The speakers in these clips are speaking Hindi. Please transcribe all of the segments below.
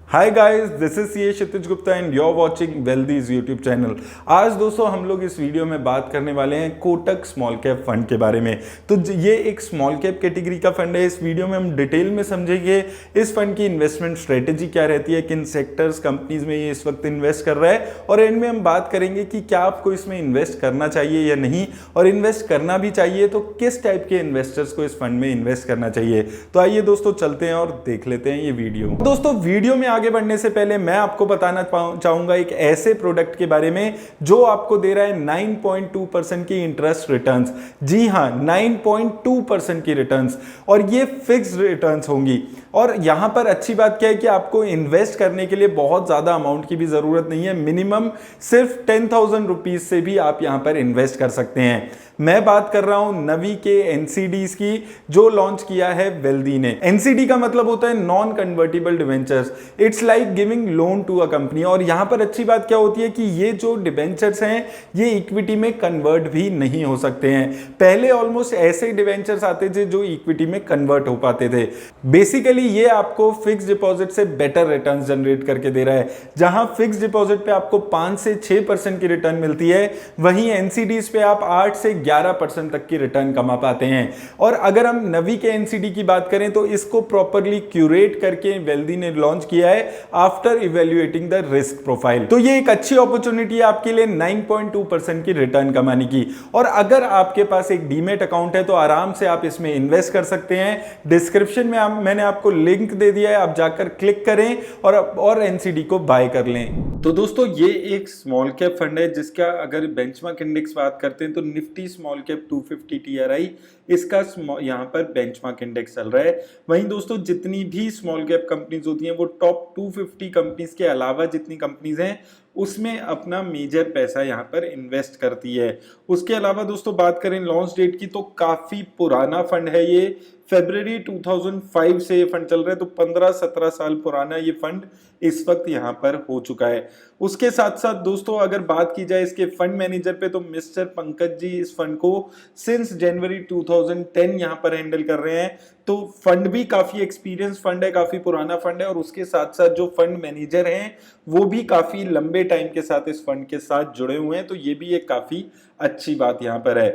Hi guys, this is C Kshitij Gupta and you are watching wealthy's YouTube channel. आज दोस्तों हम लोग इस वीडियो में बात करने वाले हैं कोटक स्मॉल कैप फंड के बारे में। तो ये एक स्मॉल कैप कैटेगरी का फंड है। इस वीडियो में हम डिटेल में समझेंगे इस फंड की इन्वेस्टमेंट स्ट्रेटेजी क्या रहती है, किन सेक्टर्स कंपनीज में ये इस वक्त इन्वेस्ट कर रहा है, और एंड में हम बात करेंगे कि क्या आपको इसमें इन्वेस्ट करना चाहिए या नहीं, और इन्वेस्ट करना भी चाहिए तो किस टाइप के इन्वेस्टर्स को इस फंड में इन्वेस्ट करना चाहिए। तो आइए दोस्तों चलते हैं और देख लेते हैं ये वीडियो। दोस्तों वीडियो में आगे बढ़ने से पहले मैं आपको बताना चाहूंगा एक ऐसे प्रोडक्ट के बारे में जो आपको दे रहा है 9.2% की इंटरेस्ट रिटर्न्स। जी हां, 9.2% की रिटर्न्स, और ये फिक्स्ड रिटर्न्स होंगी। और यहां पर अच्छी बात क्या है कि आपको इन्वेस्ट करने के लिए बहुत ज्यादा अमाउंट की भी जरूरत नहीं है। मिनिमम सिर्फ 10,000 रुपीज से भी आप यहां पर इन्वेस्ट कर सकते हैं। मैं बात कर रहा हूं नवी के एनसीडीज की, जो लॉन्च किया है वेल्दी ने। एनसीडी का मतलब होता है non convertible debentures. It's like giving loan to a company. और यहां पर अच्छी बात क्या होती है कि ये जो डिवेंचर्स हैं ये इक्विटी में कन्वर्ट भी नहीं हो सकते हैं। पहले ऑलमोस्ट ऐसे डिवेंचर्स आते थे जो इक्विटी में कन्वर्ट हो पाते थे। बेसिकली ये आपको फिक्स डिपॉजिट से बेटर रिटर्न जनरेट करके दे रहा है। जहां फिक्स डिपॉजिट पे आपको 5 से 6% की रिटर्न मिलती है, वहीं एनसीडीज पे आप 8 से 11% तक की रिटर्न कमा पाते हैं। और अगर हम नवी के एनसीडी की बात करें तो इसको प्रॉपर्ली क्यूरेट करके वेल्दी ने लॉन्च किया है after evaluating the risk profile. तो ये एक अच्छी अपॉर्चुनिटी है आपके लिए 9.2% की रिटर्न कमाने की। और अगर आपके पास एक डीमेट अकाउंट है तो आराम से आप इसमें इन्वेस्ट कर सकते हैं। डिस्क्रिप्शन में मैंने आपको लिंक दे दिया है, आप जाकर क्लिक करें और एनसीडी को बाय कर लें। तो दोस्तों ये एक स्मॉल कैप फंड है जिसका अगर बेंचमार्क इंडेक्स बात करते हैं तो निफ्टी स्मॉल कैप 250 टीआरआई इसका यहाँ पर बेंचमार्क इंडेक्स चल रहा है। वहीं दोस्तों जितनी भी स्मॉल कैप कंपनीज होती हैं वो टॉप 250 कंपनीज के अलावा जितनी कंपनीज हैं उसमें अपना मेजर पैसा यहाँ पर इन्वेस्ट करती है। उसके अलावा दोस्तों बात करें लॉन्च डेट की तो काफी पुराना फंड है ये। फरवरी 2005 से ये फंड चल रहा है, तो 15-17 साल पुराना ये फंड इस वक्त यहाँ पर हो चुका है। उसके साथ साथ दोस्तों अगर बात की जाए इसके फंड मैनेजर पे तो मिस्टर पंकज जी इस फंड को सिंस जनवरी 2010 यहाँ पर हैंडल कर रहे हैं। तो फंड भी काफी एक्सपीरियंस फंड है, काफी पुराना फंड है, और उसके साथ साथ जो फंड मैनेजर हैं वो भी काफी लंबे टाइम के साथ इस फंड के साथ जुड़े हुए हैं। तो ये भी एक काफी अच्छी बात यहाँ पर है।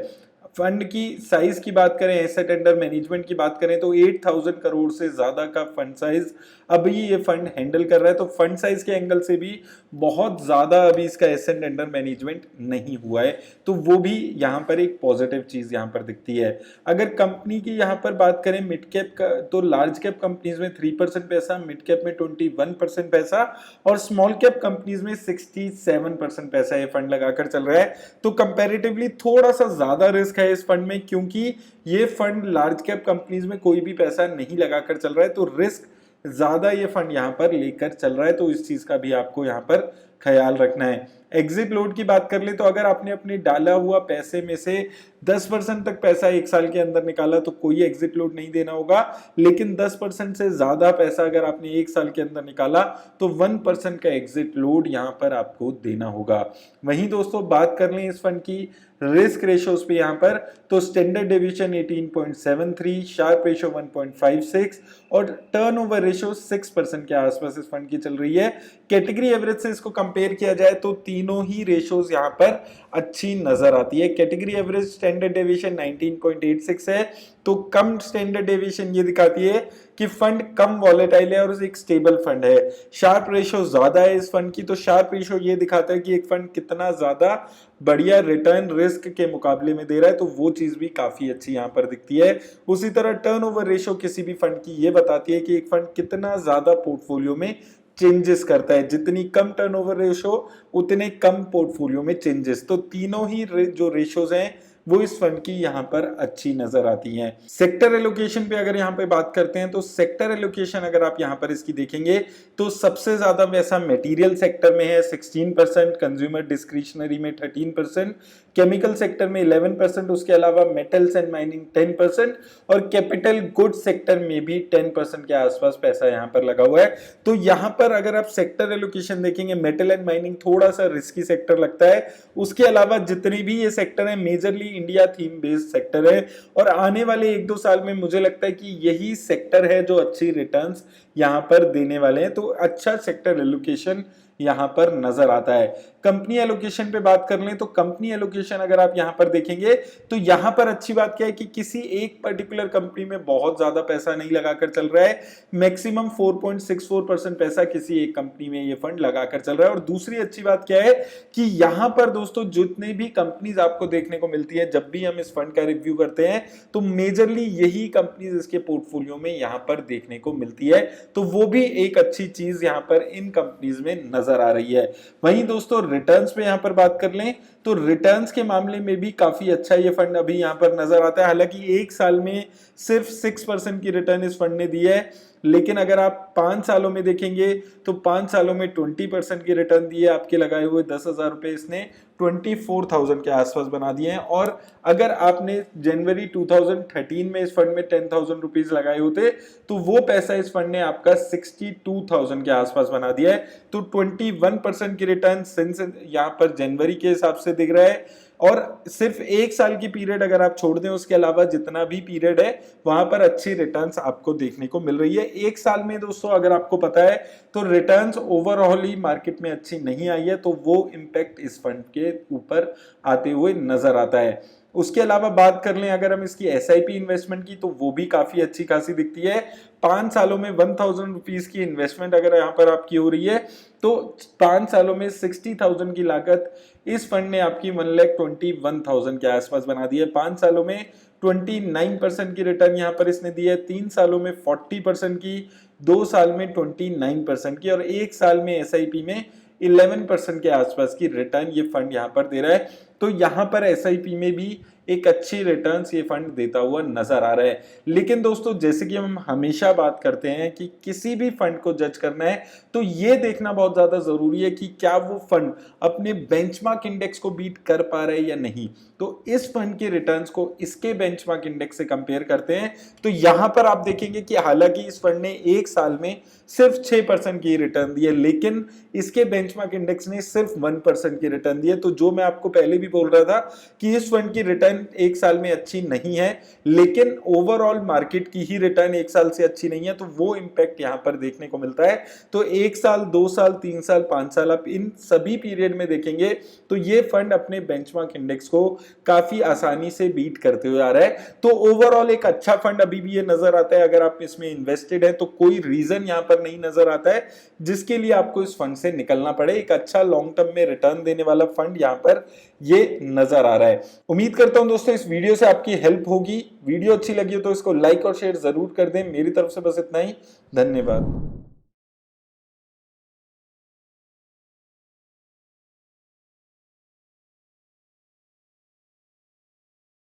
फंड की साइज की बात करें, एसेट अंडर मैनेजमेंट की बात करें तो 8,000 करोड़ से ज्यादा का फंड साइज अभी ये फंड हैंडल कर रहा है। तो फंड साइज के एंगल से भी बहुत ज्यादा अभी इसका एसेट अंडर मैनेजमेंट नहीं हुआ है, तो वो भी यहाँ पर एक पॉजिटिव चीज यहाँ पर दिखती है। अगर कंपनी की यहाँ पर बात करें मिड कैप का, तो लार्ज कैप कंपनीज में 3% पैसा, मिड कैप में 21% पैसा, और स्मॉल कैप कंपनीज में 67% पैसा ये फंड लगाकर चल रहा है। तो कंपैरेटिवली थोड़ा सा ज्यादा रिस्क है इस फंड में, क्योंकि ये फंड लार्ज कैप कंपनीज में कोई भी पैसा नहीं लगाकर चल रहा है, तो रिस्क ज्यादा ये फंड यहाँ पर लेकर चल रहा है। तो इस चीज का भी आपको यहाँ पर ख्याल रखना है। एग्जिट लोड की बात कर ले तो अगर आपने अपने डाला हुआ पैसे में से 10% तक पैसा एक साल के अंदर निकाला तो कोई एग्जिट लोड नहीं देना होगा, लेकिन 10% से ज्यादा पैसा अगर आपने एक साल के अंदर निकाला तो 1% का एग्जिट लोड यहाँ पर आपको देना होगा। वहीं दोस्तों बात कर लें इस फंड की रिस्क रेशियोज पे यहाँ पर, तो स्टैंडर्ड डेविएशन 18.73, शार्प रेशियो 1.56 और टर्नओवर रेशियो 6% के आसपास इस फंड की चल रही है। कैटेगरी एवरेज से इसको कंपेयर किया जाए तो तीनों ही रेशियोज यहाँ पर अच्छी नजर आती है। कैटेगरी एवरेज स्टैंडर्ड डेविएशन 19.86 है, तो कम स्टैंडर्ड डेविएशन ये दिखाती है कि फंड कम वॉलेटाइल है और एक स्टेबल फंड है। शार्प रेशियो ज्यादा है इस फंड की, तो शार्प रेशियो ये दिखाता है कि एक फंड कितना ज्यादा बढ़िया रिटर्न रिस्क के मुकाबले में दे रहा है, तो वो चीज भी काफी अच्छी यहाँ पर दिखती है। उसी तरह टर्नओवर रेशियो किसी भी फंड की ये बताती है कि एक फंड कितना ज्यादा पोर्टफोलियो में चेंजेस करता है। जितनी कम टर्नओवर रेशियो उतने कम पोर्टफोलियो में चेंजेस। तो तीनों ही जो रेशियोज हैं वो इस फंड की यहाँ पर अच्छी नजर आती हैं। सेक्टर एलोकेशन पे अगर यहाँ पे बात करते हैं तो सेक्टर एलोकेशन अगर आप यहाँ पर इसकी देखेंगे तो सबसे ज्यादा पैसा मटेरियल सेक्टर में है 16%, कंज्यूमर डिस्क्रिशनरी में 13%, केमिकल सेक्टर में 11%, उसके अलावा मेटल्स एंड माइनिंग 10% और कैपिटल गुड्स सेक्टर में भी 10% के आसपास पैसा यहाँ पर लगा हुआ है। तो यहाँ पर अगर आप सेक्टर एलोकेशन देखेंगे, मेटल एंड माइनिंग थोड़ा सा रिस्की सेक्टर लगता है। उसके अलावा जितने भी ये सेक्टर है majorly India theme based sector है और आने वाले 1-2 साल में मुझे लगता है कि यही सेक्टर है जो अच्छी रिटर्न्स यहाँ पर देने वाले हैं। तो अच्छा सेक्टर एलोकेशन यहाँ पर नजर आता है। कंपनी एलोकेशन पे बात कर लें तो कंपनी एलोकेशन अगर आप यहाँ पर देखेंगे तो यहाँ पर अच्छी बात क्या है कि किसी एक पर्टिकुलर कंपनी में बहुत ज्यादा पैसा नहीं लगाकर चल रहा है। मैक्सिमम 4.64% पैसा किसी एक कंपनी में ये फंड लगाकर चल रहा है। और दूसरी अच्छी बात क्या है कि यहाँ पर दोस्तों जितनी भी कंपनीज आपको देखने को मिलती है, जब भी हम इस फंड का रिव्यू करते हैं तो मेजरली यही कंपनीज इसके पोर्टफोलियो में यहाँ पर देखने को मिलती है। तो वो भी एक अच्छी चीज यहाँ पर इन कंपनीज में नजर आ रही है। वहीं दोस्तों रिटर्न्स पे यहां पर बात कर लें तो रिटर्न्स के मामले में भी काफी अच्छा ये फंड अभी यहां पर नजर आता है। हालांकि एक साल में सिर्फ 6% की रिटर्न इस फंड ने दी है, लेकिन अगर आप 5 सालों में देखेंगे तो 5 सालों में 20% की रिटर्न दी है। आपके लगाए हुए 10,000 रुपए इसने 24,000 के आसपास बना दिए हैं। और अगर आपने जनवरी 2013 में इस फंड में 10,000 रुपीज लगाए होते तो वो पैसा इस फंड ने आपका 62,000 के आसपास बना दिया है। तो 21% की रिटर्न सिंस यहाँ पर जनवरी के हिसाब से दिख रहा है। और सिर्फ एक साल की पीरियड अगर आप छोड़ दें, उसके अलावा जितना भी पीरियड है वहां पर अच्छी रिटर्न्स आपको देखने को मिल रही है। एक साल में दोस्तों अगर आपको पता है तो रिटर्न्स ओवरऑल ही मार्केट में अच्छी नहीं आई है, तो वो इम्पैक्ट इस फंड के ऊपर आते हुए नजर आता है। उसके अलावा बात कर लें अगर हम इसकी SIP इन्वेस्टमेंट की तो वो भी काफी अच्छी खासी दिखती है। 5 सालों में 1,000 रुपीज की इन्वेस्टमेंट अगर यहाँ पर आपकी हो रही है तो 5 सालों में 60,000 की लागत इस फंड ने आपकी 1,21,000 के आसपास बना दी है। 5 सालों में 29% की रिटर्न यहाँ पर इसने दी है, 3 सालों में 40% की, 2 साल में 29% की और 1 साल में SIP में 11% के आसपास की रिटर्न ये फंड यहाँ पर दे रहा है। तो यहाँ पर SIP में भी एक अच्छी रिटर्न्स ये फंड देता हुआ नजर आ रहा है। लेकिन दोस्तों जैसे कि हम हमेशा बात करते हैं कि किसी भी फंड को जज करना है तो ये देखना बहुत ज्यादा जरूरी है कि क्या वो फंड अपने बेंचमार्क इंडेक्स को बीट कर पा रहा है या नहीं। तो इस फंड के रिटर्न्स को इसके बेंचमार्क इंडेक्स से कंपेयर करते हैं तो यहां पर आप देखेंगे कि हालांकि इस फंड ने एक साल में सिर्फ 6% की रिटर्न दी है, लेकिन इसके बेंचमार्क इंडेक्स ने सिर्फ 1% की रिटर्न दी है। तो जो मैं आपको पहले भी बोल रहा था कि इस फंड की रिटर्न एक साल में अच्छी नहीं है, लेकिन ओवरऑल मार्केट की ही रिटर्न एक साल से अच्छी नहीं है, तो वो इंपैक्ट यहां पर देखने को मिलता है। तो 1 साल, 2 साल, 3 साल, 5 साल आप इन सभी पीरियड में देखेंगे तो ये फंड अपने बेंचमार्क इंडेक्स को काफी आसानी से बीट करते हुए आ रहा है। तो ओवरऑल एक अच्छा फंड अभी भी ये नजर आता है। अगर आप इसमें इन्वेस्टेड है तो कोई रीजन यहां पर नहीं नजर आता है जिसके लिए आपको इस फंड से निकलना पड़े। एक अच्छा लॉन्ग टर्म में रिटर्न देने वाला फंड यहां पर ये नजर आ रहा है। उम्मीद करता हूं दोस्तों इस वीडियो से आपकी हेल्प होगी। वीडियो अच्छी लगी हो तो इसको लाइक और शेयर जरूर कर दें। मेरी तरफ से बस इतना ही, धन्यवाद।